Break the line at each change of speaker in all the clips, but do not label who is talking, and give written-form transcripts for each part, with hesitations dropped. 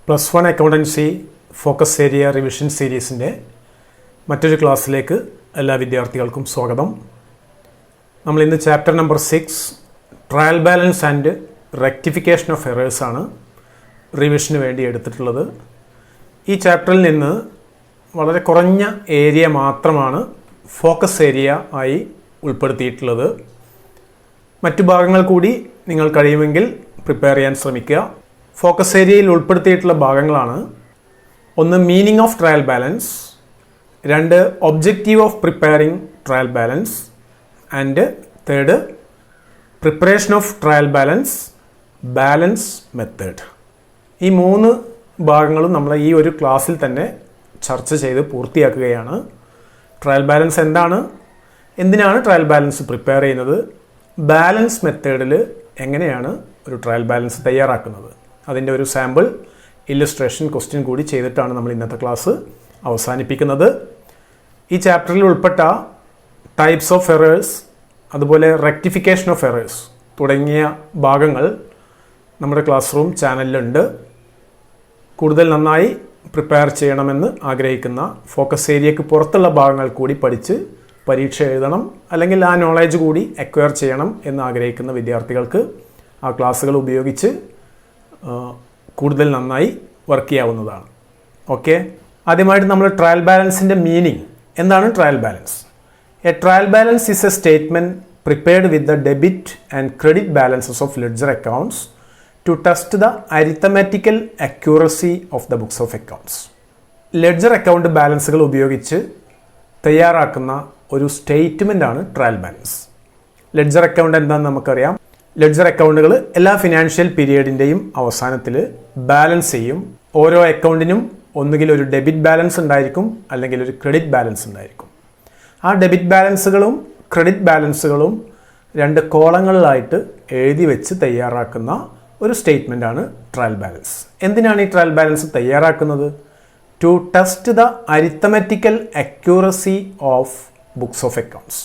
+1 accountancy focus area revision സീരീസിൻ്റെ മറ്റൊരു ക്ലാസ്സിലേക്ക് എല്ലാ വിദ്യാർത്ഥികൾക്കും സ്വാഗതം. നമ്മൾ ഇന്ന് chapter number 6 trial balance and rectification of errors ആണ് റിവിഷന് വേണ്ടി എടുത്തിട്ടുള്ളത്. ഈ ചാപ്റ്ററിൽ നിന്ന് വളരെ കുറഞ്ഞ ഏരിയ മാത്രമാണ് ഫോക്കസ് ഏരിയ ആയി ഉൾപ്പെടുത്തിയിട്ടുള്ളത്. മറ്റു ഭാഗങ്ങൾ കൂടി നിങ്ങൾ കഴിയുമെങ്കിൽ പ്രിപ്പയർ ചെയ്യാൻ ശ്രമിക്കുക. ഫോക്കസ് ഏരിയയിൽ ഉൾപ്പെടുത്തിയിട്ടുള്ള ഭാഗങ്ങളാണ്: 1 meaning of trial balance, 2 objective of preparing trial balance, and 3 preparation of trial balance, balance method. ഈ 3 ഭാഗങ്ങളും നമ്മൾ ഈ ഒരു ക്ലാസ്സിൽ തന്നെ ചർച്ച ചെയ്ത് പൂർത്തിയാക്കുകയാണ്. ട്രയൽ ബാലൻസ് എന്താണ്, എന്തിനാണ് ട്രയൽ ബാലൻസ് പ്രിപ്പയർ ചെയ്യുന്നത്, ബാലൻസ് മെത്തേഡിൽ എങ്ങനെയാണ് ഒരു ട്രയൽ ബാലൻസ് തയ്യാറാക്കുന്നത്, അതിൻ്റെ ഒരു സാമ്പിൾ ഇല്ലസ്ട്രേഷൻ ക്വസ്റ്റ്യൻ കൂടി ചെയ്തിട്ടാണ് നമ്മൾ ഇന്നത്തെ ക്ലാസ് അവസാനിപ്പിക്കുന്നത്. ഈ ചാപ്റ്ററിൽ ഉൾപ്പെട്ട ടൈപ്സ് ഓഫ് എറേഴ്സ്, അതുപോലെ റെക്ടിഫിക്കേഷൻ ഓഫ് എറേഴ്സ് തുടങ്ങിയ ഭാഗങ്ങൾ നമ്മുടെ ക്ലാസ് റൂം ചാനലിലുണ്ട്. കൂടുതൽ നന്നായി പ്രിപ്പയർ ചെയ്യണമെന്ന് ആഗ്രഹിക്കുന്ന, ഫോക്കസ് ഏരിയയ്ക്ക് പുറത്തുള്ള ഭാഗങ്ങൾ കൂടി പഠിച്ച് പരീക്ഷ എഴുതണം, അല്ലെങ്കിൽ ആ നോളേജ് കൂടി അക്വയർ ചെയ്യണം എന്ന് ആഗ്രഹിക്കുന്ന വിദ്യാർത്ഥികൾക്ക് ആ ക്ലാസ്സുകൾ ഉപയോഗിച്ച് കൂടുതൽ നന്നായി വർക്ക് ചെയ്യാവുന്നതാണ്. ഓക്കെ, ആദ്യമായിട്ട് നമ്മൾ ട്രയൽ ബാലൻസിൻ്റെ മീനിങ് എന്താണ്. Trial balance: a trial balance is a statement prepared with the debit and credit balances of ledger accounts to test the arithmetical accuracy of the books of accounts. Ledger account ബാലൻസുകൾ ഉപയോഗിച്ച് തയ്യാറാക്കുന്ന ഒരു statement ആണ് trial balance. Ledger account എന്താണെന്ന് നമുക്കറിയാം. Ledger അക്കൗണ്ടുകൾ എല്ലാ financial പീരിയഡിൻ്റെയും അവസാനത്തിൽ ബാലൻസ് ചെയ്യും. ഓരോ അക്കൗണ്ടിനും ഒന്നുകിൽ ഒരു ഡെബിറ്റ് ബാലൻസ് ഉണ്ടായിരിക്കും, അല്ലെങ്കിൽ ഒരു ക്രെഡിറ്റ് ബാലൻസ് ഉണ്ടായിരിക്കും. ആ ഡെബിറ്റ് ബാലൻസുകളും ക്രെഡിറ്റ് ബാലൻസുകളും 2 കോളങ്ങളിലായിട്ട് എഴുതി വെച്ച് തയ്യാറാക്കുന്ന ഒരു സ്റ്റേറ്റ്മെൻ്റ് ആണ് ട്രയൽ ബാലൻസ്. എന്തിനാണ് ഈ ട്രയൽ ബാലൻസ് തയ്യാറാക്കുന്നത്? To test the arithmetical accuracy of books of accounts.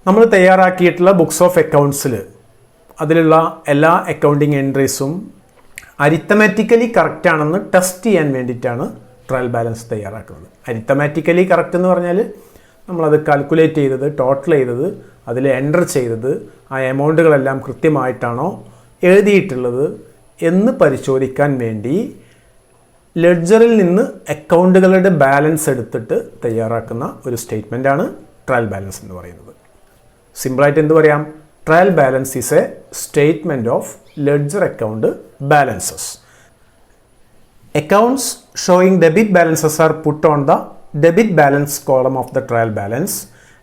നമ്മൾ തയ്യാറാക്കിയിട്ടുള്ള ബുക്സ് ഓഫ് അക്കൗണ്ട്സിൽ അതിലുള്ള എല്ലാ അക്കൗണ്ടിങ് എൻട്രീസും അരിത്തമാറ്റിക്കലി കറക്റ്റ് ആണെന്ന് ടെസ്റ്റ് ചെയ്യാൻ വേണ്ടിയിട്ടാണ് ട്രയൽ ബാലൻസ് തയ്യാറാക്കുന്നത്. അരിത്തമാറ്റിക്കലി കറക്റ്റ് എന്ന് പറഞ്ഞാൽ നമ്മളത് കാൽക്കുലേറ്റ് ചെയ്തത്, ടോട്ടൽ ചെയ്തത്, അതിൽ എൻ്റർ ചെയ്തത്, ആ എമൗണ്ടുകളെല്ലാം കൃത്യമായിട്ടാണോ എഴുതിയിട്ടുള്ളത് എന്ന് പരിശോധിക്കാൻ വേണ്ടി ലെഡ്ജറിൽ നിന്ന് അക്കൗണ്ടുകളുടെ ബാലൻസ് എടുത്തിട്ട് തയ്യാറാക്കുന്ന ഒരു സ്റ്റേറ്റ്മെൻ്റാണ് ട്രയൽ ബാലൻസ് എന്ന് പറയുന്നത്. സിമ്പിളായിട്ട് എന്ത് പറയാം? Trial balance is a statement of ledger account balances. Accounts showing debit balances R put on the debit balance column of the trial balance,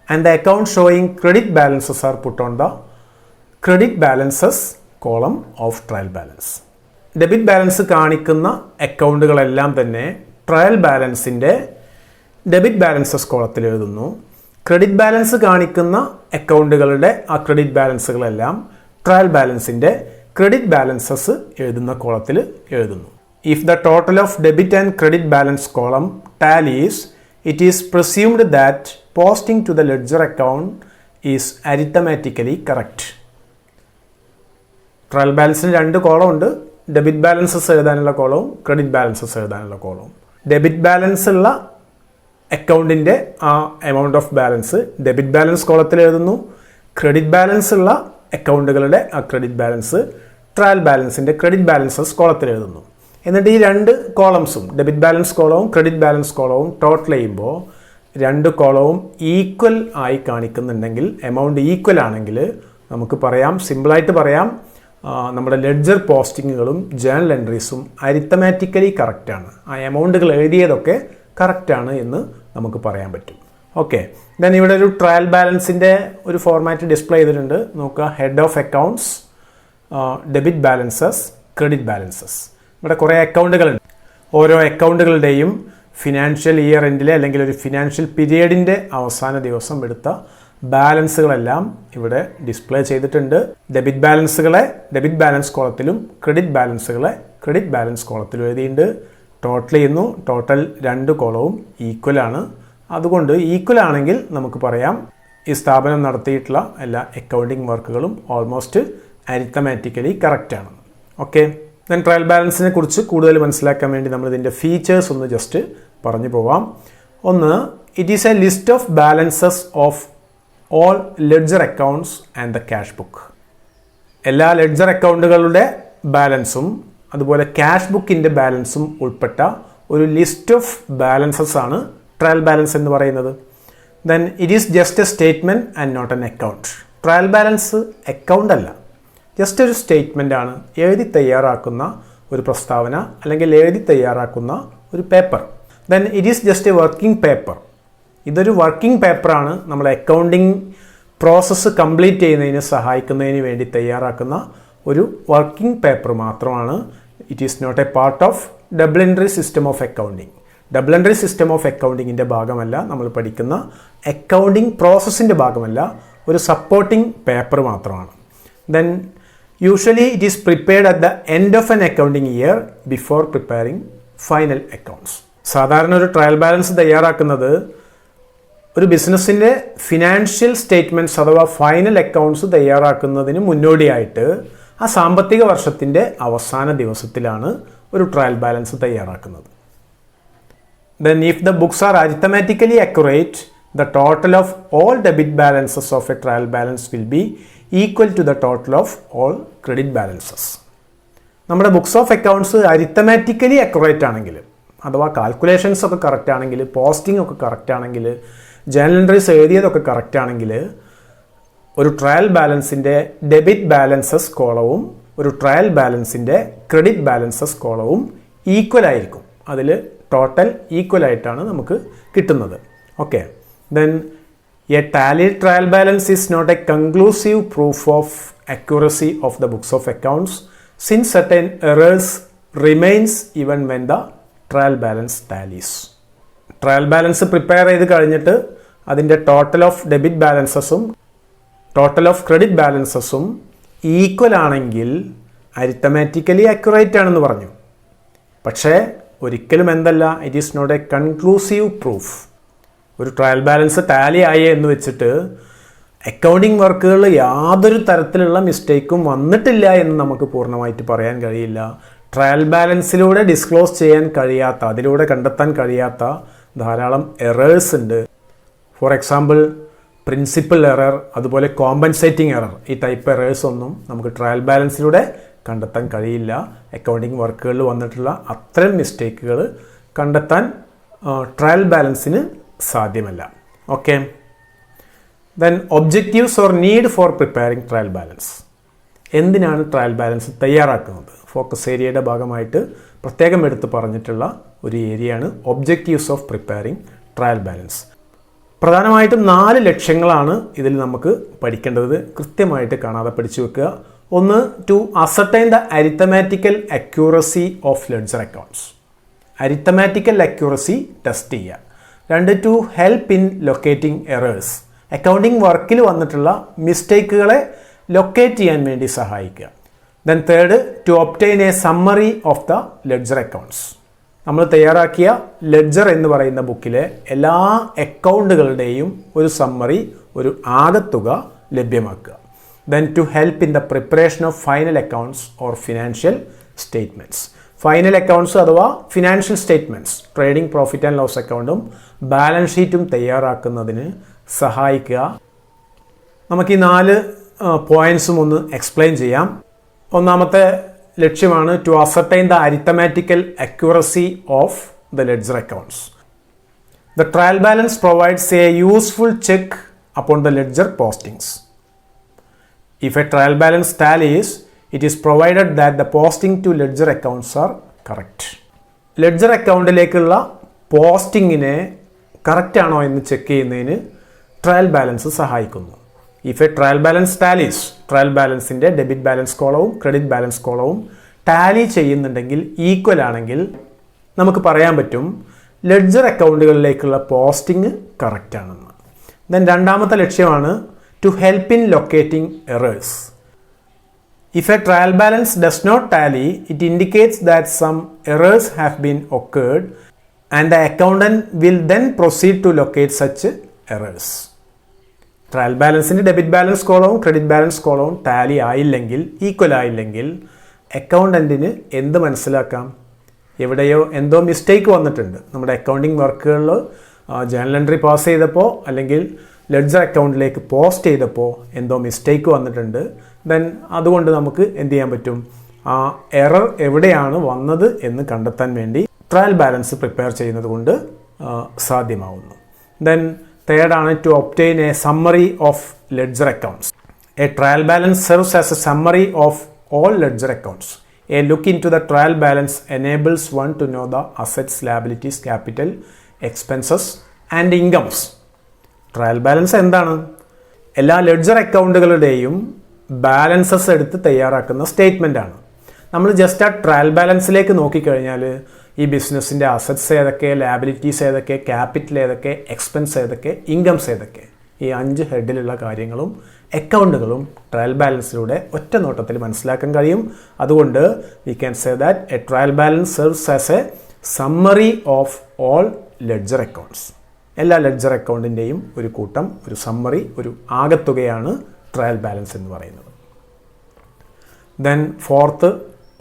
and the account showing credit balances R put on the credit balances column of trial balance. Debit balance കാണിക്കുന്ന അക്കൗണ്ടുകളെല്ലാം തന്നെ trial ബാലൻസിൻ്റെ debit balances കോളത്തിൽ എഴുതുന്നു. Credit balance കാണിക്കുന്ന അക്കൗണ്ടുകളുടെ ആ credit ബാലൻസുകളെല്ലാം trial ബാലൻസിൻ്റെ ക്രെഡിറ്റ് ബാലൻസസ് എഴുതുന്ന കോളത്തിൽ എഴുതുന്നു. If the total of debit and credit balance column tallies, it is presumed that posting to the ledger account is arithmetically correct. Trial ബാലൻസിന് 2 കോളം ഉണ്ട്. ഡെബിറ്റ് ബാലൻസസ് എഴുതാനുള്ള കോളവും ക്രെഡിറ്റ് ബാലൻസസ് എഴുതാനുള്ള കോളവും. Debit balance ഉള്ള അക്കൗണ്ടിൻ്റെ ആ amount of balance debit balance കോളത്തിൽ എഴുതുന്നു. ക്രെഡിറ്റ് ബാലൻസ് ഉള്ള അക്കൗണ്ടുകളുടെ ആ ക്രെഡിറ്റ് ബാലൻസ് ട്രയൽ ബാലൻസിൻ്റെ ക്രെഡിറ്റ് ബാലൻസസ് കോളത്തിൽ എഴുതുന്നു. എന്നിട്ട് ഈ 2 കോളംസും, ഡെബിറ്റ് ബാലൻസ് കോളവും ക്രെഡിറ്റ് ബാലൻസ് കോളവും ടോട്ടൽ ചെയ്യുമ്പോൾ 2 കോളവും ഈക്വൽ ആയി കാണിക്കുന്നുണ്ടെങ്കിൽ, എമൗണ്ട് ഈക്വൽ ആണെങ്കിൽ നമുക്ക് പറയാം, സിമ്പിളായിട്ട് പറയാം, നമ്മുടെ ലെഡ്ജർ പോസ്റ്റിങ്ങുകളും ജേണൽ എൻട്രീസും അരിത്തമാറ്റിക്കലി കറക്റ്റാണ്, ആ എമൗണ്ടുകൾ എഴുതിയതൊക്കെ കറക്റ്റാണ് എന്ന് നമുക്ക് പറയാൻ പറ്റും. ഓക്കെ, ദെൻ ഇവിടെ ഒരു ട്രയൽ ബാലൻസിൻ്റെ ഒരു ഫോർമാറ്റ് ഡിസ്പ്ലേ ചെയ്തിട്ടുണ്ട്. നോക്കുക, head of accounts, debit balances, credit balances. ഇവിടെ കുറേ അക്കൗണ്ടുകളുണ്ട്. ഓരോ അക്കൗണ്ടുകളുടെയും ഫിനാൻഷ്യൽ ഇയർ എൻഡിലെ അല്ലെങ്കിൽ ഒരു ഫിനാൻഷ്യൽ പീരിയഡിൻ്റെ അവസാന ദിവസം എടുത്ത ബാലൻസുകളെല്ലാം ഇവിടെ ഡിസ്പ്ലേ ചെയ്തിട്ടുണ്ട്. ഡെബിറ്റ് ബാലൻസുകളെ ഡെബിറ്റ് ബാലൻസ് കോളത്തിലും ക്രെഡിറ്റ് ബാലൻസുകളെ ക്രെഡിറ്റ് ബാലൻസ് കോളത്തിലും എഴുതിയിട്ടുണ്ട്. ടോട്ടൽ ചെയ്യുന്നു. ടോട്ടൽ 2 കോളവും ഈക്വലാണ്. അതുകൊണ്ട് ഈക്വൽ ആണെങ്കിൽ നമുക്ക് പറയാം ഈ സ്ഥാപനം നടത്തിയിട്ടുള്ള എല്ലാ അക്കൗണ്ടിങ് വർക്കുകളും ഓൾമോസ്റ്റ് അരിത്തമാറ്റിക്കലി കറക്റ്റാണ്. ഓക്കെ, ദെൻ ട്രയൽ ബാലൻസിനെ കുറിച്ച് കൂടുതൽ മനസ്സിലാക്കാൻ വേണ്ടി നമ്മൾ ഇതിൻ്റെ ഫീച്ചേഴ്സ് ഒന്ന് ജസ്റ്റ് പറഞ്ഞു പോവാം. ഒന്ന്, it is a list of balances of all ledger accounts and the cash book. എല്ലാ ലെഡ്ജർ അക്കൗണ്ടുകളുടെ ബാലൻസും അതുപോലെ ക്യാഷ് ബുക്കിൻ്റെ ബാലൻസും ഉൾപ്പെട്ട ഒരു ലിസ്റ്റ് ഓഫ് ബാലൻസസ് ആണ് ട്രയൽ ബാലൻസ് എന്ന് പറയുന്നത്. Then it is just a statement and not an account. Trial balance account അല്ല, ജസ്റ്റ് ഒരു സ്റ്റേറ്റ്മെൻ്റ് ആണ്, എഴുതി തയ്യാറാക്കുന്ന ഒരു പ്രസ്താവന അല്ലെങ്കിൽ എഴുതി തയ്യാറാക്കുന്ന ഒരു paper. Then it is just a working paper. ഇതൊരു വർക്കിംഗ് പേപ്പറാണ്, നമ്മൾ അക്കൗണ്ടിങ് പ്രോസസ്സ് കംപ്ലീറ്റ് ചെയ്യുന്നതിന് സഹായിക്കുന്നതിന് വേണ്ടി തയ്യാറാക്കുന്ന ഒരു വർക്കിംഗ് പേപ്പർ മാത്രമാണ്. It is not a part of double entry system of accounting. Double entry system of അക്കൗണ്ടിങ്ങിൻ്റെ ഭാഗമല്ല, നമ്മൾ പഠിക്കുന്ന അക്കൗണ്ടിങ് പ്രോസസ്സിൻ്റെ ഭാഗമല്ല, ഒരു സപ്പോർട്ടിംഗ് പേപ്പർ മാത്രമാണ്. Then usually it is prepared at the end of an accounting year before preparing final accounts. സാധാരണ ഒരു ട്രയൽ ബാലൻസ് തയ്യാറാക്കുന്നത് ഒരു ബിസിനസ്സിൻ്റെ ഫിനാൻഷ്യൽ സ്റ്റേറ്റ്മെൻറ്റ്സ് അഥവാ ഫൈനൽ അക്കൗണ്ട്സ് തയ്യാറാക്കുന്നതിന് മുന്നോടിയായിട്ട് ആ സാമ്പത്തിക വർഷത്തിൻ്റെ അവസാന ദിവസത്തിലാണ് ഒരു ട്രയൽ ബാലൻസ് തയ്യാറാക്കുന്നത്. Then if the books are arithmetically accurate, the total of all debit balances of a trial balance will be equal to the total of all credit balances. നമ്മുടെ ബുക്സ് ഓഫ് അക്കൗണ്ട്സ് അരിത്തമാറ്റിക്കലി അക്യുറേറ്റ് ആണെങ്കിൽ, അഥവാ calculations ഒക്കെ correct ആണെങ്കിൽ, posting ഒക്കെ correct ആണെങ്കിൽ, journal entries എഴുതിയതൊക്കെ correct ആണെങ്കിൽ, ഒരു trial ബാലൻസിൻ്റെ ഡെബിറ്റ് ബാലൻസസ് കോളവും ഒരു ട്രയൽ ബാലൻസിൻ്റെ ക്രെഡിറ്റ് ബാലൻസസ് കോളവും ഈക്വൽ ആയിരിക്കും. അതിൽ ടോട്ടൽ ഈക്വൽ ആയിട്ടാണ് നമുക്ക് കിട്ടുന്നത്. Okay, then a tallied trial balance is not a conclusive proof of accuracy of the books of accounts since certain errors remains even when the trial balance tallies. Trial balance prepare ചെയ്ത് കഴിഞ്ഞിട്ട് അതിൻ്റെ total of debit ബാലൻസസും total of credit ബാലൻസസും equal ആണെങ്കിൽ arithmetically accurate ആണെന്ന് പറഞ്ഞു. പക്ഷേ ഒരിക്കലും എന്തല്ല, it is not a conclusive proof. ഒരു ട്രയൽ ബാലൻസ് ടാലി ആയി എന്ന് വെച്ചിട്ട് അക്കൗണ്ടിങ് വർക്കുകളിൽ യാതൊരു തരത്തിലുള്ള മിസ്റ്റേക്കും വന്നിട്ടില്ല എന്ന് നമുക്ക് പൂർണ്ണമായിട്ട് പറയാൻ കഴിയില്ല. ട്രയൽ ബാലൻസിലൂടെ ഡിസ്ക്ലോസ് ചെയ്യാൻ കഴിയാത്ത, അതിലൂടെ കണ്ടെത്താൻ കഴിയാത്ത ധാരാളം എറേഴ്സ് ഉണ്ട്. ഫോർ എക്സാമ്പിൾ പ്രിൻസിപ്പൽ എറർ, അതുപോലെ കോമ്പൻസേറ്റിംഗ് എറർ, ഈ ടൈപ്പ് എറേഴ്സ് ഒന്നും നമുക്ക് ട്രയൽ ബാലൻസിലൂടെ കണ്ടെത്താൻ കഴിയില്ല. അക്കൗണ്ടിങ് വർക്കുകളിൽ വന്നിട്ടുള്ള അത്തരം മിസ്റ്റേക്കുകൾ കണ്ടെത്താൻ ട്രയൽ ബാലൻസിന് സാധ്യമല്ല. Okay, then objectives or need for preparing trial balance. എന്തിനാണ് ട്രയൽ ബാലൻസ് തയ്യാറാക്കുന്നത്? ഫോക്കസ് ഏരിയയുടെ ഭാഗമായിട്ട് പ്രത്യേകം എടുത്ത് പറഞ്ഞിട്ടുള്ള ഒരു ഏരിയയാണ് objectives of preparing trial balance. പ്രധാനമായിട്ടും 4 ലക്ഷ്യങ്ങളാണ് ഇതിൽ നമുക്ക് പഠിക്കേണ്ടത്. കൃത്യമായിട്ട് കാണാതെ പഠിച്ചു വെക്കുക. ഒന്ന്, to ascertain the arithmetical accuracy of ledger accounts. Arithmetical accuracy test ചെയ്യുക. 2, to help in locating errors. Accounting വർക്കിൽ വന്നിട്ടുള്ള മിസ്റ്റേക്കുകളെ ലൊക്കേറ്റ് ചെയ്യാൻ വേണ്ടി സഹായിക്കുക. Then 3, to obtain a summary of the ledger accounts. നമ്മൾ തയ്യാറാക്കിയ ലെഡ്ജർ എന്ന് പറയുന്ന ബുക്കിലെ എല്ലാ അക്കൗണ്ടുകളുടെയും ഒരു സമ്മറി, ഒരു ആകത്തുക ലഭ്യമാക്കുക. Then to help in the preparation of final accounts or financial statements. Final accounts അഥവാ financial statements, trading profit and loss അക്കൗണ്ടും ബാലൻസ് ഷീറ്റും തയ്യാറാക്കുന്നതിന് സഹായിക്കുക. നമുക്ക് ഈ 4 പോയിൻറ്റ്സും ഒന്ന് എക്സ്പ്ലെയിൻ ചെയ്യാം. ഒന്നാമത്തെ ലക്ഷ്യമാണ് to ascertain the arithmetical accuracy of the ledger accounts. The trial balance provides a useful check upon the ledger postings. If a trial balance tallies, it is provided that the posting to ledger accounts are correct. Ledger അക്കൗണ്ടിലേക്കുള്ള പോസ്റ്റിങ്ങിനെ correct ആണോ എന്ന് check ചെയ്യുന്നതിന് trial balance സഹായിക്കുന്നു. If a trial balance tallies, trial ബാലൻസിൻ്റെ debit balance കോളവും credit balance കോളവും tally ചെയ്യുന്നുണ്ടെങ്കിൽ, ഈക്വൽ ആണെങ്കിൽ നമുക്ക് പറയാൻ പറ്റും ലെഡ്ജർ അക്കൗണ്ടുകളിലേക്കുള്ള പോസ്റ്റിംഗ് കറക്റ്റ് ആണെന്ന്. ദെൻ രണ്ടാമത്തെ ലക്ഷ്യമാണ് to help in locating errors. If a trial balance does not tally, it indicates that some errors have been occurred and the accountant will then proceed to locate such errors. Trial ബാലൻസിൻ്റെ debit balance കോളവും credit balance കോളവും tally ആയില്ലെങ്കിൽ, equal ആയില്ലെങ്കിൽ അക്കൗണ്ടൻറ്റിന് എന്ത് മനസ്സിലാക്കാം? എവിടെയോ എന്തോ മിസ്റ്റേക്ക് വന്നിട്ടുണ്ട്. നമ്മുടെ അക്കൗണ്ടിങ് വർക്കുകളിൽ ജേണൽ എൻട്രി പാസ് ചെയ്തപ്പോൾ അല്ലെങ്കിൽ ലെഡ്ജർ അക്കൗണ്ടിലേക്ക് പോസ്റ്റ് ചെയ്തപ്പോൾ എന്തോ മിസ്റ്റേക്ക് വന്നിട്ടുണ്ട്. ദെൻ അതുകൊണ്ട് നമുക്ക് എന്ത് ചെയ്യാൻ പറ്റും? ആ എറർ എവിടെയാണ് വന്നത് എന്ന് കണ്ടെത്താൻ വേണ്ടി ട്രയൽ ബാലൻസ് പ്രിപ്പയർ ചെയ്യുന്നത് കൊണ്ട് സാധ്യമാവുന്നു. ദെൻ തേർഡാണ് to obtain a summary of ledger accounts. A trial balance serves as a summary of all ledger accounts. A look into the trial balance enables one to know the assets, liabilities, capital, expenses and incomes. Trial balance എന്താണ്? എല്ലാ ledger അക്കൗണ്ടുകളുടെയും balances എടുത്ത് തയ്യാറാക്കുന്ന statement ആണ്. നമ്മൾ just ആ trial ബാലൻസിലേക്ക് നോക്കിക്കഴിഞ്ഞാൽ ഈ ബിസിനസ്സിൻ്റെ അസറ്റ്സ് ഏതൊക്കെ, ലാബിലിറ്റീസ് ഏതൊക്കെ, ക്യാപിറ്റൽ ഏതൊക്കെ, എക്സ്പെൻസ് ഏതൊക്കെ, ഇൻകംസ് ഏതൊക്കെ, ഈ 5 ഹെഡിലുള്ള കാര്യങ്ങളും അക്കൗണ്ടുകളും ട്രയൽ ബാലൻസിലൂടെ ഒറ്റ നോട്ടത്തിൽ മനസ്സിലാക്കാൻ കഴിയും. അതുകൊണ്ട് we can say that A trial balance serves as a summary of all ledger accounts. എല്ലാ ലെഡ്ജർ അക്കൗണ്ടിൻ്റെയും ഒരു കൂട്ടം, ഒരു സമ്മറി, ഒരു ആകത്തുകയാണ് ട്രയൽ ബാലൻസ് എന്ന് പറയുന്നത്. ദെൻ ഫോർത്ത്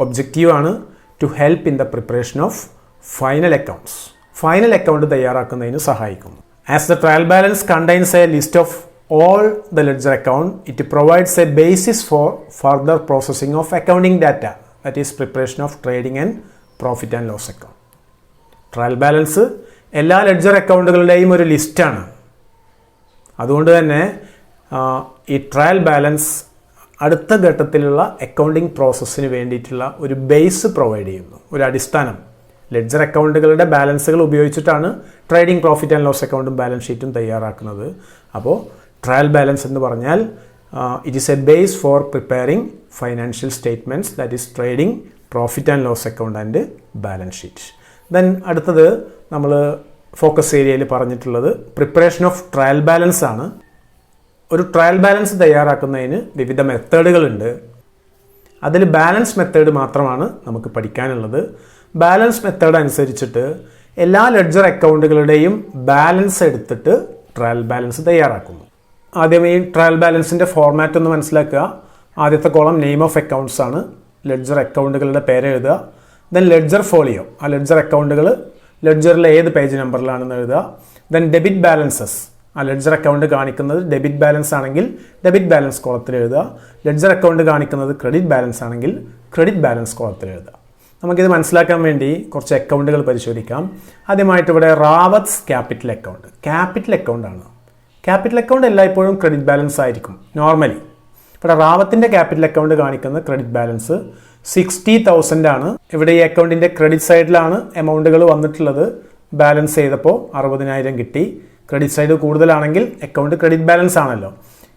ഒബ്ജക്റ്റീവ് ആണ് to help in the preparation of final accounts. Final account തയ്യാറാക്കുന്നതിന് സഹായിക്കുന്നു. As the trial balance contains a list of all the ledger account, it provides a basis for further processing of accounting data, that is preparation of trading and profit and loss account. Trial balance എല്ലാ ledger അക്കൗണ്ടുകളുടെയും ഒരു ലിസ്റ്റാണ്. അതുകൊണ്ട് തന്നെ ഈ trial balance അടുത്ത ഘട്ടത്തിലുള്ള accounting പ്രോസസ്സിന് വേണ്ടിയിട്ടുള്ള ഒരു base provide ചെയ്യുന്നു, ഒരു അടിസ്ഥാനം. ലെഡ്ജർ അക്കൗണ്ടുകളുടെ ബാലൻസുകൾ ഉപയോഗിച്ചിട്ടാണ് ട്രേഡിംഗ് പ്രോഫിറ്റ് ആൻഡ് ലോസ് അക്കൗണ്ടും ബാലൻസ് ഷീറ്റും തയ്യാറാക്കുന്നത്. അപ്പോൾ ട്രയൽ ബാലൻസ് എന്ന് പറഞ്ഞാൽ it is a base for preparing financial statements, that is trading profit and loss account and balance sheet. Then അടുത്തത് നമ്മൾ ഫോക്കസ് ഏരിയയിൽ പറഞ്ഞിട്ടുള്ളത് പ്രിപ്പറേഷൻ ഓഫ് ട്രയൽ ബാലൻസ് ആണ്. ഒരു ട്രയൽ ബാലൻസ് തയ്യാറാക്കുന്നതിന് വിവിധ മെത്തേഡുകളുണ്ട്. അതിൽ ബാലൻസ് മെത്തേഡ് മാത്രമാണ് നമുക്ക് പഠിക്കാനുള്ളത്. ബാലൻസ് മെത്തേഡ് അനുസരിച്ചിട്ട് എല്ലാ ലെഡ്ജർ അക്കൗണ്ടുകളുടെയും ബാലൻസ് എടുത്തിട്ട് ട്രയൽ ബാലൻസ് തയ്യാറാക്കുന്നു. ആദ്യം ഈ ട്രയൽ ബാലൻസിൻ്റെ ഫോർമാറ്റ് ഒന്ന് മനസ്സിലാക്കുക. ആദ്യത്തെ കോളം നെയിം ഓഫ് അക്കൗണ്ട്സ് ആണ്, ലെഡ്ജർ അക്കൗണ്ടുകളുടെ പേര് എഴുതുക. ദെൻ ലെഡ്ജർ ഫോളിയോ, ആ ലെഡ്ജർ അക്കൗണ്ടുകൾ ലെഡ്ജറിൽ ഏത് പേജ് നമ്പറിലാണെന്ന് എഴുതുക. ദെൻ ഡെബിറ്റ് ബാലൻസസ്, ആ ലെഡ്ജർ അക്കൗണ്ട് കാണിക്കുന്നത് ഡെബിറ്റ് ബാലൻസ് ആണെങ്കിൽ ഡെബിറ്റ് ബാലൻസ് കോളത്തിൽ എഴുതുക. ലെഡ്ജർ അക്കൗണ്ട് കാണിക്കുന്നത് ക്രെഡിറ്റ് ബാലൻസ് ആണെങ്കിൽ ക്രെഡിറ്റ് ബാലൻസ് കോളത്തിൽ എഴുതുക. നമുക്കിത് മനസ്സിലാക്കാൻ വേണ്ടി കുറച്ച് അക്കൗണ്ടുകൾ പരിശോധിക്കാം. ആദ്യമായിട്ട് ഇവിടെ റാവത്സ് ക്യാപിറ്റൽ അക്കൗണ്ട്. ക്യാപിറ്റൽ അക്കൗണ്ടാണ്. ക്യാപിറ്റൽ അക്കൗണ്ട് എല്ലായ്പ്പോഴും ക്രെഡിറ്റ് ബാലൻസ് ആയിരിക്കും നോർമലി. ഇവിടെ റാവത്തിൻ്റെ ക്യാപിറ്റൽ അക്കൗണ്ട് കാണിക്കുന്ന ക്രെഡിറ്റ് ബാലൻസ് 60,000 ആണ്. ഇവിടെ ഈ അക്കൗണ്ടിൻ്റെ ക്രെഡിറ്റ് സൈഡിലാണ് എമൗണ്ടുകൾ വന്നിട്ടുള്ളത്. ബാലൻസ് ചെയ്തപ്പോൾ 60,000 കിട്ടി. ക്രെഡിറ്റ് സൈഡ് കൂടുതലാണെങ്കിൽ അക്കൗണ്ട് ക്രെഡിറ്റ് ബാലൻസ് ആണല്ലോ.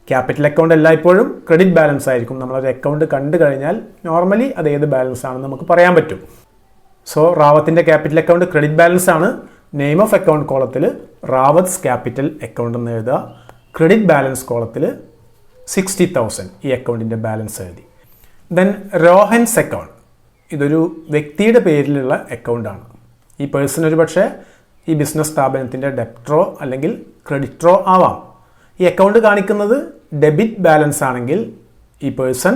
ക്യാപിറ്റൽ അക്കൗണ്ട് എല്ലായ്പ്പോഴും ക്രെഡിറ്റ് ബാലൻസ് ആയിരിക്കും. നമ്മളൊരു അക്കൗണ്ട് കണ്ടു കഴിഞ്ഞാൽ നോർമലി അത് ഏത് ബാലൻസ് ആണെന്ന് നമുക്ക് പറയാൻ പറ്റും. സോ റാവത്തിൻ്റെ ക്യാപിറ്റൽ അക്കൗണ്ട് ക്രെഡിറ്റ് ബാലൻസ് ആണ്. നെയിം ഓഫ് അക്കൗണ്ട് കോളത്തിൽ റാവത്സ് ക്യാപിറ്റൽ അക്കൗണ്ട് എന്ന് എഴുതുക. ക്രെഡിറ്റ് ബാലൻസ് കോളത്തിൽ 60,000 ഈ അക്കൗണ്ടിൻ്റെ ബാലൻസ് എഴുതി. ദെൻ രോഹൻസ് അക്കൗണ്ട്, ഇതൊരു വ്യക്തിയുടെ പേരിലുള്ള അക്കൗണ്ടാണ്. ഈ പേഴ്സൺ ഒരു പക്ഷേ ഈ ബിസിനസ് സ്ഥാപനത്തിൻ്റെ ഡെപ്റ്ററോ അല്ലെങ്കിൽ ക്രെഡിറ്ററോ ആവാം. ഈ അക്കൗണ്ട് കാണിക്കുന്നത് ഡെബിറ്റ് ബാലൻസ് ആണെങ്കിൽ ഈ പേഴ്സൺ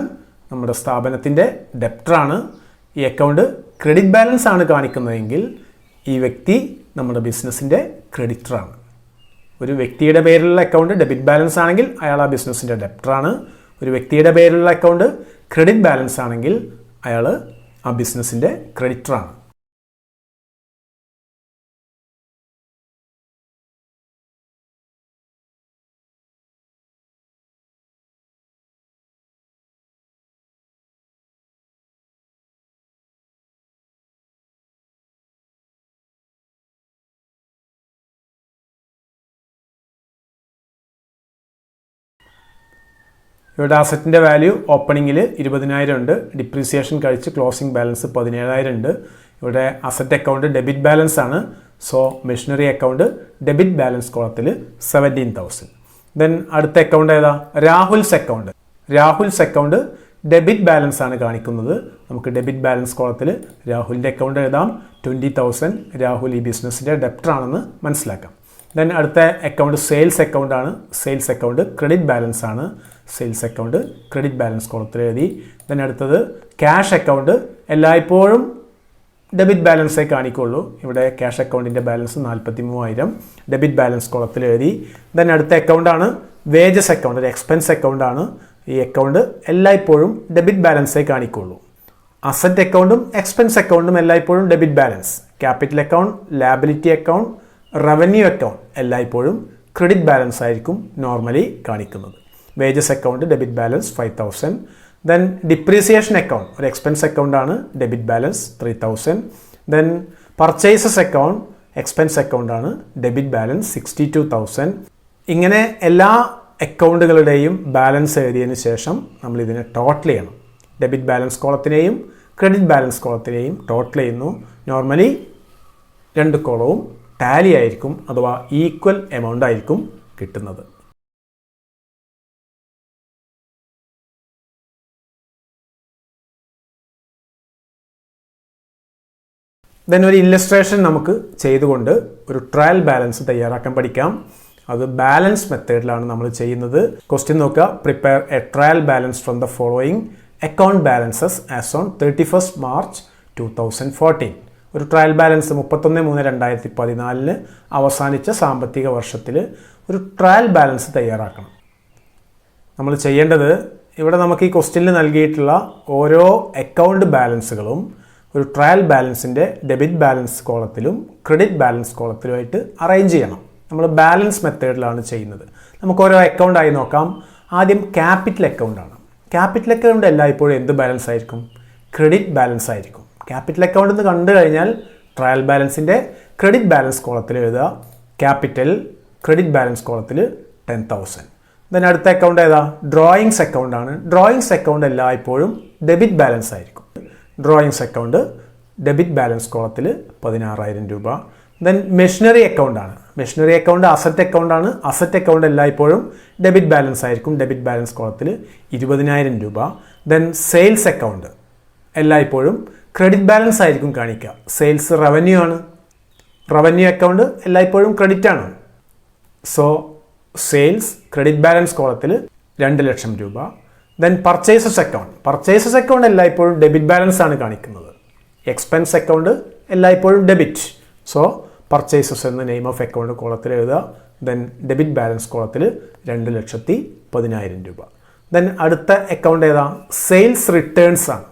നമ്മുടെ സ്ഥാപനത്തിൻ്റെ ഡെപ്റ്ററാണ്. ഈ അക്കൗണ്ട് ക്രെഡിറ്റ് ബാലൻസ് ആണ് കാണിക്കുന്നതെങ്കിൽ ഈ വ്യക്തി നമ്മുടെ ബിസിനസ്സിൻ്റെ ക്രെഡിറ്ററാണ്. ഒരു വ്യക്തിയുടെ പേരിലുള്ള അക്കൗണ്ട് ഡെബിറ്റ് ബാലൻസ് ആണെങ്കിൽ അയാൾ ആ ബിസിനസ്സിൻ്റെ ഡെപ്റ്ററാണ്. ഒരു വ്യക്തിയുടെ പേരിലുള്ള അക്കൗണ്ട് ക്രെഡിറ്റ് ബാലൻസ് ആണെങ്കിൽ അയാൾ ആ ബിസിനസ്സിൻ്റെ ക്രെഡിറ്ററാണ്. ഇവിടെ അസറ്റിൻ്റെ വാല്യൂ ഓപ്പണിങ്ങിൽ 20,000 ഉണ്ട്. ഡിപ്രീസിയേഷൻ കഴിച്ച് ക്ലോസിംഗ് ബാലൻസ് 17,000 ഉണ്ട്. ഇവിടെ അസറ്റ് അക്കൗണ്ട് ഡെബിറ്റ് ബാലൻസ് ആണ്. So machinery account debit balance കോളത്തിൽ 17,000. ദെൻ അടുത്ത അക്കൗണ്ട് ഏതാ? Rahul's account. Rahul's account debit balance ആണ് കാണിക്കുന്നത്. നമുക്ക് ഡെബിറ്റ് ബാലൻസ് കോളത്തിൽ രാഹുലിൻ്റെ അക്കൗണ്ട് എഴുതാം. 20,000. രാഹുൽ ഈ ബിസിനസ്സിൻ്റെ ഡെപ്റ്റർ ആണെന്ന് മനസ്സിലാക്കാം. ദെൻ അടുത്ത അക്കൗണ്ട് സെയിൽസ് അക്കൗണ്ട് ആണ്. സെയിൽസ് അക്കൗണ്ട് ക്രെഡിറ്റ് ബാലൻസ് ആണ്. സെയിൽസ് അക്കൗണ്ട് ക്രെഡിറ്റ് ബാലൻസ് കോളത്തിൽ എഴുതി. then അടുത്തത് ക്യാഷ് അക്കൗണ്ട് എല്ലായ്പ്പോഴും ഡെബിറ്റ് ബാലൻസേ കാണിക്കുള്ളൂ. ഇവിടെ ക്യാഷ് അക്കൗണ്ടിൻ്റെ ബാലൻസ് 43,000 ഡെബിറ്റ് ബാലൻസ് കോളത്തിൽ എഴുതി. then അടുത്ത അക്കൗണ്ടാണ് വേജസ് അക്കൗണ്ട്, ഒരു എക്സ്പെൻസ് അക്കൗണ്ടാണ്. ഈ അക്കൗണ്ട് എല്ലായ്പ്പോഴും ഡെബിറ്റ് ബാലൻസേ കാണിക്കുള്ളൂ. അസറ്റ് അക്കൗണ്ടും എക്സ്പെൻസ് അക്കൗണ്ടും എല്ലായ്പ്പോഴും debit balance. Capital account, liability account, revenue account എല്ലായ്പ്പോഴും ക്രെഡിറ്റ് ബാലൻസ് ആയിരിക്കും നോർമലി കാണിക്കുന്നത്. Wages account debit balance 5,000. then depreciation account ഒരു എക്സ്പെൻസ് അക്കൗണ്ടാണ്, debit balance 3,000. then purchases account expense അക്കൗണ്ടാണ്, ഡെബിറ്റ് ബാലൻസ് 62,000. ഇങ്ങനെ എല്ലാ അക്കൗണ്ടുകളുടെയും ബാലൻസ് എഴുതിയതിന് ശേഷം നമ്മൾ ഇതിനെ ടോട്ടൽ ചെയ്യണം. ഡെബിറ്റ് ബാലൻസ് കോളത്തിനെയും ക്രെഡിറ്റ് ബാലൻസ് കോളത്തിനെയും ടോട്ടൽ ചെയ്യുന്നു. നോർമലി രണ്ട് കോളവും ടാലി ആയിരിക്കും, അഥവാ ഈക്വൽ എമൗണ്ട് ആയിരിക്കും കിട്ടുന്നത്. ദെൻ ഒരു ഇല്ലസ്ട്രേഷൻ നമുക്ക് ചെയ്തുകൊണ്ട് ഒരു ട്രയൽ ബാലൻസ് തയ്യാറാക്കാൻ പഠിക്കാം. അത് ബാലൻസ് മെത്തേഡിലാണ് നമ്മൾ ചെയ്യുന്നത്. ക്വസ്റ്റ്യൻ നോക്കുക. Prepare A trial balance from the following account balances as on 31 March 2014. ഒരു ട്രയൽ ബാലൻസ് 31/3/2014 അവസാനിച്ച സാമ്പത്തിക വർഷത്തിൽ ഒരു ട്രയൽ ബാലൻസ് തയ്യാറാക്കണം. നമ്മൾ ചെയ്യേണ്ടത്, ഇവിടെ നമുക്ക് ഈ ക്വസ്റ്റ്യനിൽ നൽകിയിട്ടുള്ള ഓരോ അക്കൗണ്ട് ബാലൻസുകളും ഒരു ട്രയൽ ബാലൻസിൻ്റെ ഡെബിറ്റ് ബാലൻസ് കോളത്തിലും ക്രെഡിറ്റ് ബാലൻസ് കോളത്തിലുമായിട്ട് അറേഞ്ച് ചെയ്യണം. നമ്മൾ ബാലൻസ് മെത്തേഡിലാണ് ചെയ്യുന്നത്. നമുക്ക് ഓരോ അക്കൗണ്ടായി നോക്കാം. ആദ്യം ക്യാപിറ്റൽ അക്കൗണ്ടാണ്. ക്യാപിറ്റൽ അക്കൗണ്ട് എല്ലായ്പ്പോഴും എന്ത് ബാലൻസ് ആയിരിക്കും? ക്രെഡിറ്റ് ബാലൻസ് ആയിരിക്കും. ക്യാപിറ്റൽ അക്കൗണ്ട് എന്ന് കണ്ടു കഴിഞ്ഞാൽ ട്രയൽ ബാലൻസിൻ്റെ ക്രെഡിറ്റ് ബാലൻസ് കോളത്തിൽ എഴുതുക. ക്യാപിറ്റൽ ക്രെഡിറ്റ് ബാലൻസ് കോളത്തിൽ 10,000. ദെൻ അടുത്ത അക്കൗണ്ട് ഏതാ? ഡ്രോയിങ്സ് അക്കൗണ്ടാണ്. ഡ്രോയിങ്സ് അക്കൗണ്ട് എല്ലായ്പ്പോഴും ഡെബിറ്റ് ബാലൻസ് ആയിരിക്കും. ഡ്രോയിങ്സ് അക്കൗണ്ട് ഡെബിറ്റ് ബാലൻസ് കോളത്തിൽ 16,000 രൂപ. ദെൻ മെഷീനറി അക്കൗണ്ടാണ്. മെഷീനറി അക്കൗണ്ട് അസറ്റ് അക്കൗണ്ടാണ്. അസറ്റ് അക്കൗണ്ട് എല്ലായ്പ്പോഴും ഡെബിറ്റ് ബാലൻസ് ആയിരിക്കും. ഡെബിറ്റ് ബാലൻസ് കോളത്തിൽ 20,000 രൂപ. ദെൻ സെയിൽസ് അക്കൗണ്ട് എല്ലായ്പ്പോഴും ക്രെഡിറ്റ് ബാലൻസ് ആയിരിക്കും കാണിക്കുക. സെയിൽസ് റവന്യൂ ആണ്. റവന്യൂ അക്കൗണ്ട് എല്ലായ്പ്പോഴും ക്രെഡിറ്റ് ആണ്. സോ സെയിൽസ് ക്രെഡിറ്റ് ബാലൻസ് കോളത്തിൽ 2,00,000 രൂപ. Then purchases account. Purchases account എല്ലായ്പ്പോഴും ഡെബിറ്റ് ബാലൻസ് ആണ് കാണിക്കുന്നത്. എക്സ്പെൻസ് അക്കൗണ്ട് എല്ലായ്പ്പോഴും ഡെബിറ്റ്. സോ പർച്ചേസസ് എന്ന നെയിം ഓഫ് അക്കൗണ്ട് കോളത്തിൽ എഴുതുക. ദെൻ ഡെബിറ്റ് ബാലൻസ് കോളത്തിൽ 2,10,000 രൂപ. ദെൻ അടുത്ത അക്കൗണ്ട് ഏതാ? സെയിൽസ് റിട്ടേൺസ് ആണ്.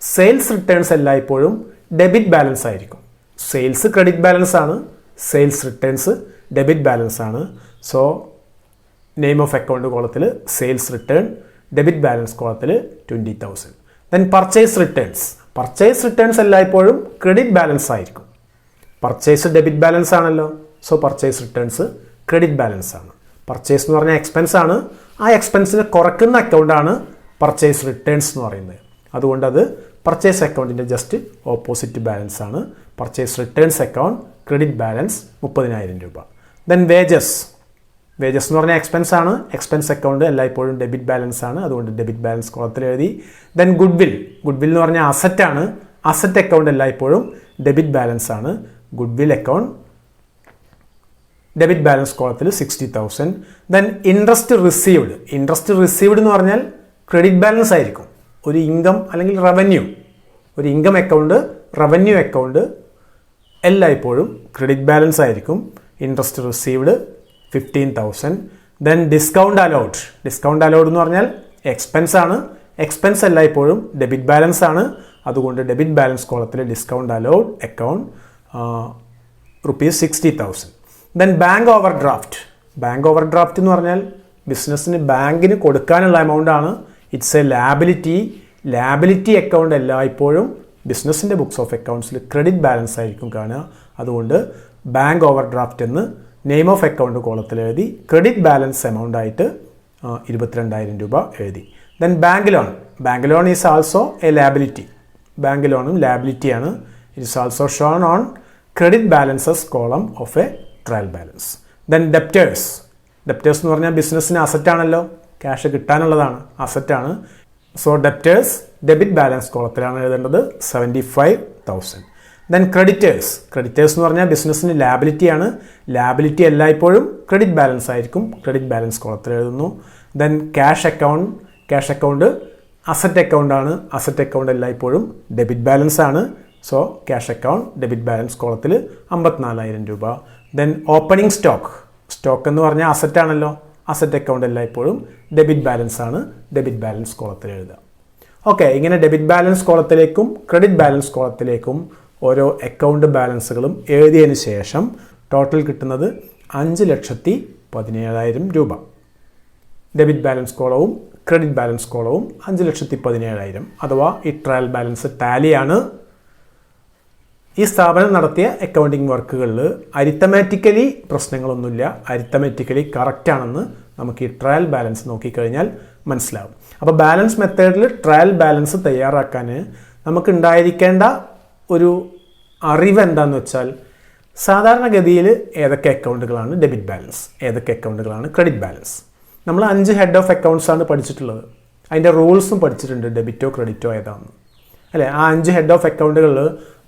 സെയിൽസ് റിട്ടേൺസ് എല്ലായ്പ്പോഴും ഡെബിറ്റ് ബാലൻസ് ആയിരിക്കും. സെയിൽസ് ക്രെഡിറ്റ് ബാലൻസ് ആണ്, സെയിൽസ് റിട്ടേൺസ് ഡെബിറ്റ് ബാലൻസ് ആണ്. സോ നെയിം ഓഫ് അക്കൗണ്ട് കോളത്തിൽ സെയിൽസ് റിട്ടേൺ, ഡെബിറ്റ് ബാലൻസ് കോളത്തിൽ 20,000. Then purchase returns. Purchase returns എല്ലായ്പ്പോഴും ക്രെഡിറ്റ് ബാലൻസ് ആയിരിക്കും. പർച്ചേസ് ഡെബിറ്റ് ബാലൻസ് ആണല്ലോ. So purchase returns credit balance ആണ്. Purchase എന്ന് പറഞ്ഞാൽ എക്സ്പെൻസ് ആണ്. ആ എക്സ്പെൻസിന് കുറയ്ക്കുന്ന അക്കൗണ്ടാണ് പർച്ചേസ് റിട്ടേൺസ് എന്ന് പറയുന്നത്. അതുകൊണ്ട് അത് പർച്ചേസ് അക്കൗണ്ടിൻ്റെ ജസ്റ്റ് ഓപ്പോസിറ്റ് ബാലൻസ് ആണ്. Purchase returns account credit balance 30,000 രൂപ. Then wages. വേജസ് എന്ന് പറഞ്ഞാൽ എക്സ്പെൻസ് ആണ്. എക്സ്പെൻസ് അക്കൗണ്ട് എല്ലായ്പ്പോഴും ഡെബിറ്റ് ബാലൻസ് ആണ്. അതുകൊണ്ട് ഡെബിറ്റ് ബാലൻസ് കോളത്തിൽ എഴുതി. Then goodwill. ഗുഡ്വിൽ എന്ന് പറഞ്ഞാൽ അസറ്റ് ആണ്. അസറ്റ് അക്കൗണ്ട് എല്ലായ്പ്പോഴും ഡെബിറ്റ് ബാലൻസ് ആണ്. ഗുഡ്വിൽ അക്കൗണ്ട് ഡെബിറ്റ് ബാലൻസ് കോളത്തിൽ 60,000. Then interest received. Interest received എന്ന് പറഞ്ഞാൽ ക്രെഡിറ്റ് ബാലൻസ് ആയിരിക്കും. ഒരു ഇൻകം അല്ലെങ്കിൽ റവന്യൂ, ഒരു ഇൻകം അക്കൗണ്ട്, റവന്യൂ അക്കൗണ്ട് എല്ലായ്പ്പോഴും ക്രെഡിറ്റ് ബാലൻസ് ആയിരിക്കും. Interest received 15,000. Then discount allowed. Discount allowed എന്ന് പറഞ്ഞാൽ എക്സ്പെൻസ് ആണ്. എക്സ്പെൻസ് എല്ലായ്പ്പോഴും ഡെബിറ്റ് ബാലൻസ് ആണ്. അതുകൊണ്ട് ഡെബിറ്റ് ബാലൻസ് കോളത്തിൽ discount allowed account ₹60,000. Then bank overdraft. Bank overdraft എന്ന് പറഞ്ഞാൽ ബിസിനസ്സിന് ബാങ്കിന് കൊടുക്കാനുള്ള എമൗണ്ട് ആണ്. It's a liability. Liability account എല്ലായ്പ്പോഴും ബിസിനസ്സിൻ്റെ ബുക്സ് ഓഫ് അക്കൗണ്ട്സിൽ ക്രെഡിറ്റ് ബാലൻസ് ആയിരിക്കും കാണുക. അതുകൊണ്ട് ബാങ്ക് ഓവർ ഡ്രാഫ്റ്റ് എന്ന് നെയിം ഓഫ് അക്കൗണ്ട് കോളത്തിൽ എഴുതി. ക്രെഡിറ്റ് ബാലൻസ് എമൗണ്ട് ആയിട്ട് 22,000 രൂപ എഴുതി. Then bank loan. Bank loan is also a liability. ബാങ്ക് ലോണും ലാബിലിറ്റിയാണ്. It is also shown on credit balances column of a trial balance. Then debtors. Debtors എന്ന് പറഞ്ഞാൽ ബിസിനസ്സിന് അസറ്റ് ആണല്ലോ. ക്യാഷ് കിട്ടാനുള്ളതാണ്, അസറ്റാണ്. സോ ഡെപ്റ്റേഴ്സ് ഡെബിറ്റ് ബാലൻസ് കോളത്തിലാണ് എഴുതേണ്ടത് 75,000. Then creditors. ക്രെഡിറ്റേഴ്സ് എന്ന് പറഞ്ഞാൽ ബിസിനസ്സിന് ലാബിലിറ്റിയാണ്. ലാബിലിറ്റി എല്ലായ്പ്പോഴും ക്രെഡിറ്റ് ബാലൻസ് ആയിരിക്കും. ക്രെഡിറ്റ് ബാലൻസ് കോളത്തിൽ എഴുതുന്നു. ദെൻ ക്യാഷ് അക്കൗണ്ട് അസറ്റ് അക്കൗണ്ടാണ്. അസറ്റ് അക്കൗണ്ട് എല്ലായ്പ്പോഴും ഡെബിറ്റ് ബാലൻസ് ആണ്. So cash account debit balance കോളത്തിൽ 54,000 രൂപ. ദെൻ ഓപ്പണിംഗ് സ്റ്റോക്ക് എന്ന് പറഞ്ഞാൽ അസറ്റ് ആണല്ലോ. അസറ്റ് അക്കൗണ്ട് എല്ലായ്പ്പോഴും ഡെബിറ്റ് ബാലൻസ് ആണ്. ഡെബിറ്റ് ബാലൻസ് കോളത്തിൽ എഴുതുക. ഓക്കെ, ഇങ്ങനെ ഡെബിറ്റ് ബാലൻസ് കോളത്തിലേക്കും ക്രെഡിറ്റ് ബാലൻസ് കോളത്തിലേക്കും ഓരോ അക്കൗണ്ട് ബാലൻസുകളും എഴുതിയതിന് ശേഷം ടോട്ടൽ കിട്ടുന്നത് 5,17,000 രൂപ. ഡെബിറ്റ് ബാലൻസ് കോളവും ക്രെഡിറ്റ് ബാലൻസ് കോളവും 5,17,000 അഥവാ ഈ ട്രയൽ ബാലൻസ് ടാലിയാണ്. ഈ സ്ഥാപനം നടത്തിയ അക്കൗണ്ടിങ് വർക്കുകളിൽ അരിത്തമാറ്റിക്കലി പ്രശ്നങ്ങളൊന്നുമില്ല. അരിത്തമാറ്റിക്കലി കറക്റ്റ് ആണെന്ന് നമുക്ക് ഈ ട്രയൽ ബാലൻസ് നോക്കിക്കഴിഞ്ഞാൽ മനസ്സിലാവും. അപ്പോൾ ബാലൻസ് മെത്തേഡിൽ ട്രയൽ ബാലൻസ് തയ്യാറാക്കാൻ നമുക്ക് ഉണ്ടായിരിക്കേണ്ട ഒരു അറിവ് എന്താണെന്ന് വെച്ചാൽ, സാധാരണഗതിയിൽ ഏതൊക്കെ അക്കൗണ്ടുകളാണ് ഡെബിറ്റ് ബാലൻസ്, ഏതൊക്കെ അക്കൗണ്ടുകളാണ് ക്രെഡിറ്റ് ബാലൻസ്. നമ്മൾ 5 ഹെഡ് ഓഫ് അക്കൗണ്ട്സ് ആണ് പഠിച്ചിട്ടുള്ളത്. അതിൻ്റെ റൂൾസും പഠിച്ചിട്ടുണ്ട്, ഡെബിറ്റോ ക്രെഡിറ്റോ ഏതാണെന്ന് അല്ലേ. ആ 5 ഹെഡ് ഓഫ് അക്കൗണ്ടുകളിൽ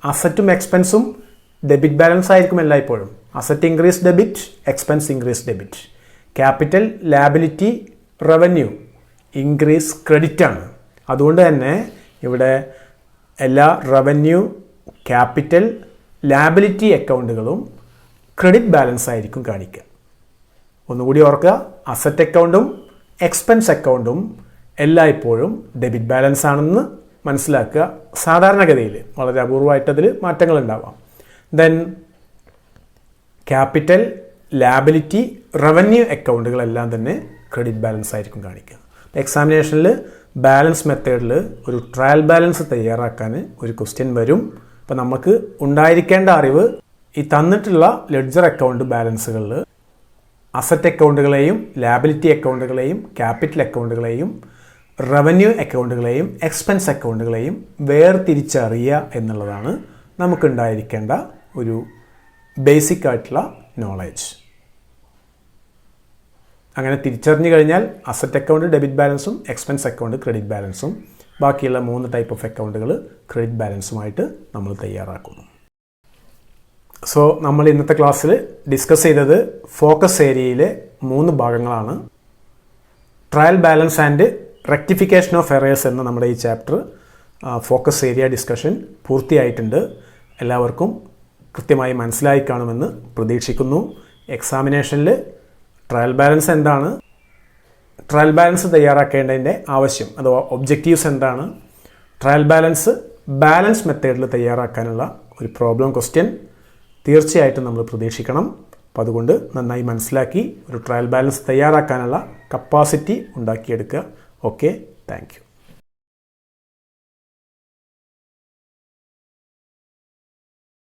അസറ്റും എക്സ്പെൻസും ഡെബിറ്റ് ബാലൻസ് ആയിരിക്കും എല്ലായ്പ്പോഴും. Asset increase debit, expense increase debit. Capital, liability, revenue increase credit ആണ്. അതുകൊണ്ട് തന്നെ ഇവിടെ എല്ലാ റവന്യൂ, ക്യാപിറ്റൽ, ലാബിലിറ്റി അക്കൗണ്ടുകളും ക്രെഡിറ്റ് ബാലൻസ് ആയിരിക്കും കാണിക്കുക. ഒന്നുകൂടി ഓർക്കുക, അസറ്റ് അക്കൗണ്ടും എക്സ്പെൻസ് അക്കൗണ്ടും എല്ലായ്പ്പോഴും ഡെബിറ്റ് ബാലൻസ് ആണെന്ന് മനസ്സിലാക്കുക. സാധാരണഗതിയിൽ വളരെ അപൂർവമായിട്ട് അതിൽ മാറ്റങ്ങൾ ഉണ്ടാവാം. ദെൻ ക്യാപിറ്റൽ, ലാബിലിറ്റി, റവന്യൂ അക്കൗണ്ടുകളെല്ലാം തന്നെ ക്രെഡിറ്റ് ബാലൻസ് ആയിരിക്കും കാണിക്കുക. എക്സാമിനേഷനിൽ ബാലൻസ് മെത്തേഡിൽ ഒരു ട്രയൽ ബാലൻസ് തയ്യാറാക്കാൻ ഒരു ക്വസ്റ്റ്യൻ വരും. അപ്പോൾ നമുക്ക് ഉണ്ടായിരിക്കേണ്ട അറിവ്, ഈ തന്നിട്ടുള്ള ലെഡ്ജർ അക്കൗണ്ട് ബാലൻസുകളിൽ അസറ്റ് അക്കൗണ്ടുകളെയും ലാബിലിറ്റി അക്കൗണ്ടുകളെയും ക്യാപിറ്റൽ അക്കൗണ്ടുകളെയും റവന്യൂ അക്കൗണ്ടുകളെയും എക്സ്പെൻസ് അക്കൗണ്ടുകളെയും വേർതിരിച്ചറിയുക എന്നുള്ളതാണ് നമുക്കുണ്ടായിരിക്കേണ്ട ഒരു ബേസിക് ആയിട്ടുള്ള നോളേജ്. അങ്ങനെ തിരിച്ചറിഞ്ഞു കഴിഞ്ഞാൽ അസറ്റ് അക്കൗണ്ട് ഡെബിറ്റ് ബാലൻസും എക്സ്പെൻസ് അക്കൗണ്ട് ക്രെഡിറ്റ് ബാലൻസും ബാക്കിയുള്ള 3 ടൈപ്പ് ഓഫ് അക്കൗണ്ടുകൾ ക്രെഡിറ്റ് ബാലൻസുമായിട്ട് നമ്മൾ തയ്യാറാക്കുന്നു. സോ നമ്മൾ ഇന്നത്തെ ക്ലാസ്സിൽ ഡിസ്കസ് ചെയ്തത് ഫോക്കസ് ഏരിയയിലെ 3 ഭാഗങ്ങളാണ്. Trial balance and rectification of errors എന്ന നമ്മുടെ ഈ ചാപ്റ്റർ ഫോക്കസ് ഏരിയ ഡിസ്കഷൻ പൂർത്തിയായിട്ടുണ്ട്. എല്ലാവർക്കും കൃത്യമായി മനസ്സിലായി കാണുമെന്ന് പ്രതീക്ഷിക്കുന്നു. എക്സാമിനേഷനിൽ ട്രയൽ ബാലൻസ് എന്താണ്, ട്രയൽ ബാലൻസ് തയ്യാറാക്കേണ്ടതിൻ്റെ ആവശ്യം അഥവാ ഒബ്ജക്റ്റീവ്സ് എന്താണ്, ട്രയൽ ബാലൻസ് മെത്തേഡിൽ തയ്യാറാക്കാനുള്ള ഒരു പ്രോബ്ലം ക്വസ്റ്റ്യൻ തീർച്ചയായിട്ടും നമ്മൾ പ്രതീക്ഷിക്കണം. അപ്പോൾ അതുകൊണ്ട് നന്നായി മനസ്സിലാക്കി ഒരു ട്രയൽ ബാലൻസ് തയ്യാറാക്കാനുള്ള കപ്പാസിറ്റി ഉണ്ടാക്കിയെടുക്കുക. Okay, thank you.